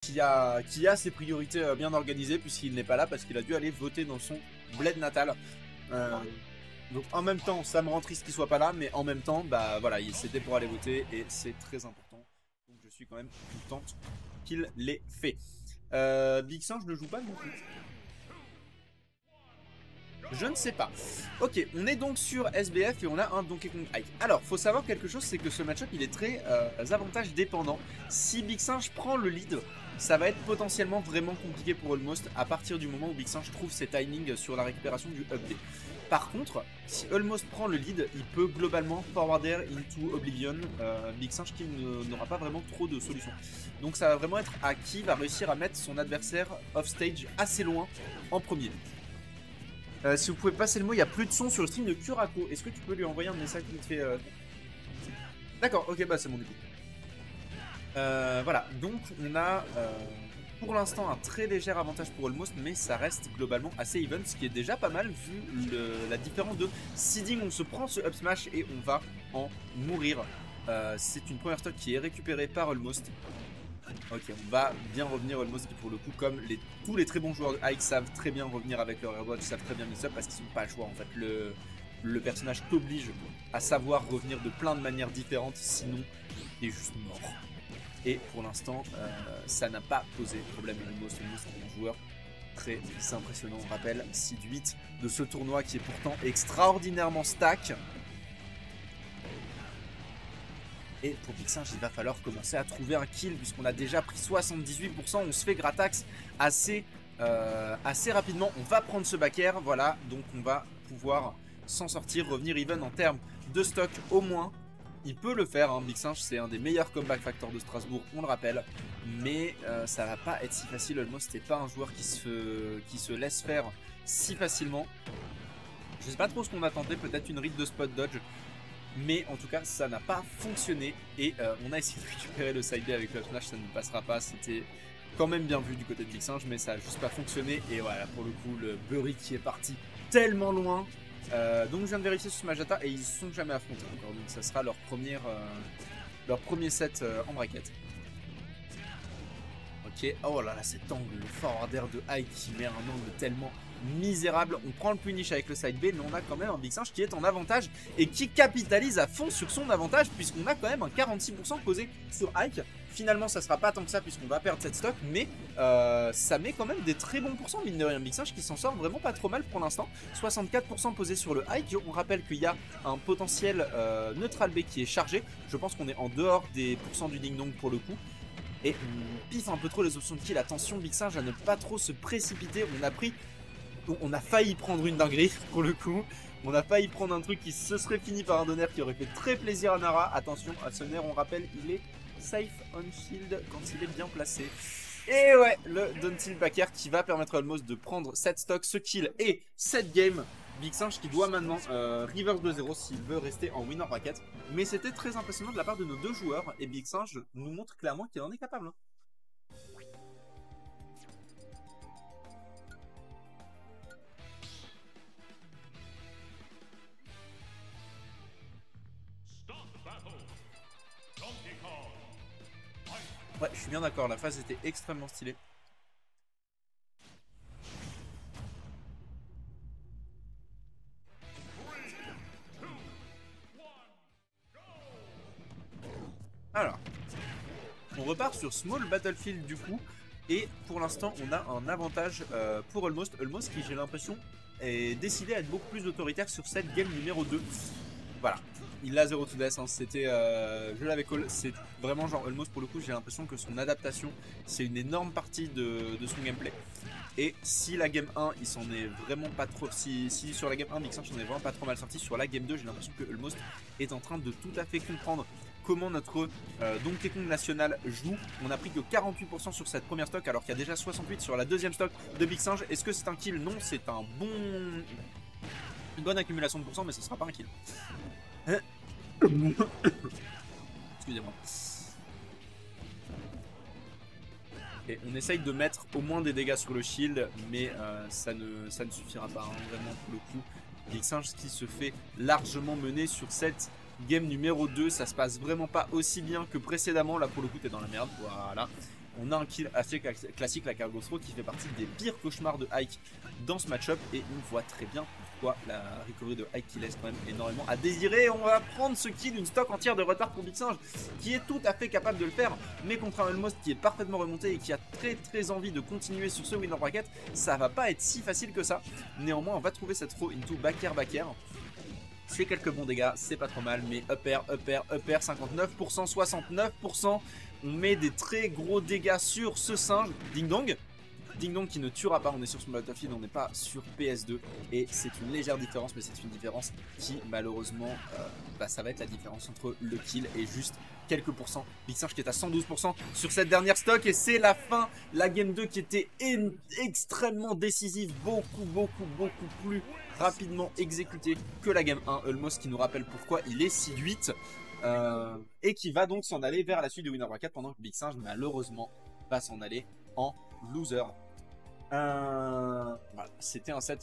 qui a ses priorités bien organisées puisqu'il n'est pas là parce qu'il a dû aller voter dans son bled natal. Donc en même temps, ça me rend triste qu'il soit pas là, mais en même temps, bah voilà, c'était pour aller voter et c'est très important. Donc je suis quand même contente qu'il l'ait fait. Big Singe ne joue pas non plus. Je ne sais pas. Ok, on est donc sur SBF et on a un Donkey Kong Ike. Alors, faut savoir quelque chose, c'est que ce match-up, il est très avantage dépendant. Si Big Singe prend le lead, ça va être potentiellement vraiment compliqué pour Almost à partir du moment où Big Singe trouve ses timings sur la récupération du up B. Par contre, si Almost prend le lead, il peut globalement forwarder into Oblivion Big Singe qui n'aura pas vraiment trop de solutions. Donc ça va vraiment être à qui va réussir à mettre son adversaire off stage assez loin en premier. Si vous pouvez passer le mot, il n'y a plus de son sur le stream de Kurako. Est-ce que tu peux lui envoyer un message qui te fait... D'accord, ok, bah c'est bon du coup. Voilà, donc on a pour l'instant un très léger avantage pour Almost, mais ça reste globalement assez even, ce qui est déjà pas mal vu la différence de seeding. On se prend ce up smash et on va en mourir. C'est une première stock qui est récupérée par Almost. Ok, on va bien revenir Almost qui pour le coup, comme tous les très bons joueurs de Ike savent très bien revenir avec leur airbot, savent très bien mix up parce qu'ils n'ont pas le choix en fait. Le personnage t'oblige à savoir revenir de plein de manières différentes, sinon il est juste mort. Et pour l'instant, ça n'a pas posé problème à Almost. Almost est un joueur très impressionnant. On rappelle, seed 8 de ce tournoi qui est pourtant extraordinairement stack. Et pour Big Singe, il va falloir commencer à trouver un kill puisqu'on a déjà pris 78%. On se fait Gratax assez rapidement. On va prendre ce back air, voilà. Donc on va pouvoir s'en sortir, revenir even en termes de stock au moins. Il peut le faire, hein. Big Singe c'est un des meilleurs comeback factors de Strasbourg, on le rappelle. Mais ça va pas être si facile. Almost n'est pas un joueur qui se laisse faire si facilement. Je sais pas trop ce qu'on a tenté, peut-être une read de spot dodge. Mais en tout cas ça n'a pas fonctionné. Et on a essayé de récupérer le side B avec le smash, ça ne passera pas. C'était quand même bien vu du côté de Big Singe, mais ça n'a juste pas fonctionné. Et voilà, pour le coup le Burry qui est parti tellement loin. Donc je viens de vérifier sur Majata et ils ne se sont jamais affrontés encore. Donc ça sera leur premier set en bracket. Ok, oh là là cet angle, le forwarder de Ike qui met un angle tellement misérable. On prend le punish avec le side B, mais on a quand même un Big Singe qui est en avantage et qui capitalise à fond sur son avantage puisqu'on a quand même un 46% posé sur Ike. Finalement ça sera pas tant que ça puisqu'on va perdre cette stock, mais ça met quand même des très bons pourcents mine de rien. Big Singe qui s'en sort vraiment pas trop mal pour l'instant. 64% posé sur le Ike. On rappelle qu'il y a un potentiel neutral B qui est chargé. Je pense qu'on est en dehors des pourcents du ding dong pour le coup. Et on piffe un peu trop les options de kill. Attention Big Singe à ne pas trop se précipiter. On a failli prendre une dinguerie pour le coup. On a failli prendre un truc qui se serait fini par un donner qui aurait fait très plaisir à Nara. Attention à ce nerf, on rappelle, il est safe on shield quand il est bien placé. Et ouais, le down tilt back air qui va permettre à Almost de prendre cette stock, ce kill et cette game. Big Singe qui doit maintenant reverse 2-0 s'il veut rester en winner bracket. Mais c'était très impressionnant de la part de nos deux joueurs. Et Big Singe nous montre clairement qu'il en est capable. Hein. Ouais, je suis bien d'accord, la phase était extrêmement stylée. Alors, on repart sur Small Battlefield du coup. Et pour l'instant, on a un avantage pour Almost. Almost qui, j'ai l'impression, est décidé à être beaucoup plus autoritaire sur cette game numéro 2. Voilà, il a 0 to death, hein. C'était, je l'avais call, c'est vraiment genre Almost pour le coup, j'ai l'impression que son adaptation, c'est une énorme partie de son gameplay. Et si la game 1, il s'en est vraiment pas trop, si sur la game 1, Big Singe s'en est vraiment pas trop mal sorti, sur la game 2, j'ai l'impression que Almost est en train de tout à fait comprendre comment notre Donkey Kong national joue. On a pris que 48% sur cette première stock, alors qu'il y a déjà 68% sur la deuxième stock de Big Singe. Est-ce que c'est un kill? Non, c'est une bonne accumulation de pourcents, mais ce sera pas un kill. Excusez-moi. Et on essaye de mettre au moins des dégâts sur le shield, mais ça ne suffira pas, hein, vraiment pour le coup. Big Singe qui se fait largement mener sur cette game numéro 2. Ça se passe vraiment pas aussi bien que précédemment. Là pour le coup t'es dans la merde, voilà. On a un kill assez classique, la cargo throw, qui fait partie des pires cauchemars de Ike dans ce match-up. Et on voit très bien pourquoi la recovery de Ike qui laisse quand même énormément à désirer. On va prendre ce kill, une stock entière de retard pour Big Singe, qui est tout à fait capable de le faire. Mais contre un Almost qui est parfaitement remonté et qui a très envie de continuer sur ce winner bracket, ça va pas être si facile que ça. Néanmoins, on va trouver cette throw into back air. C'est quelques bons dégâts, c'est pas trop mal, mais up air, 59%, 69%. On met des très gros dégâts sur ce singe. Ding Dong. Ding Dong qui ne tuera pas, on est sur ce Battlefield, on n'est pas sur PS2. Et c'est une légère différence, mais c'est une différence qui malheureusement, ça va être la différence entre le kill et juste quelques pourcents. Big Singe qui est à 112% sur cette dernière stock, et c'est la fin. La game 2 qui était extrêmement décisive, beaucoup plus rapidement exécutée que la game 1. Almost qui nous rappelle pourquoi il est seed 8. Et qui va donc s'en aller vers la suite du winner bracket, pendant que Big Singe malheureusement va s'en aller en loser. Voilà, c'était un set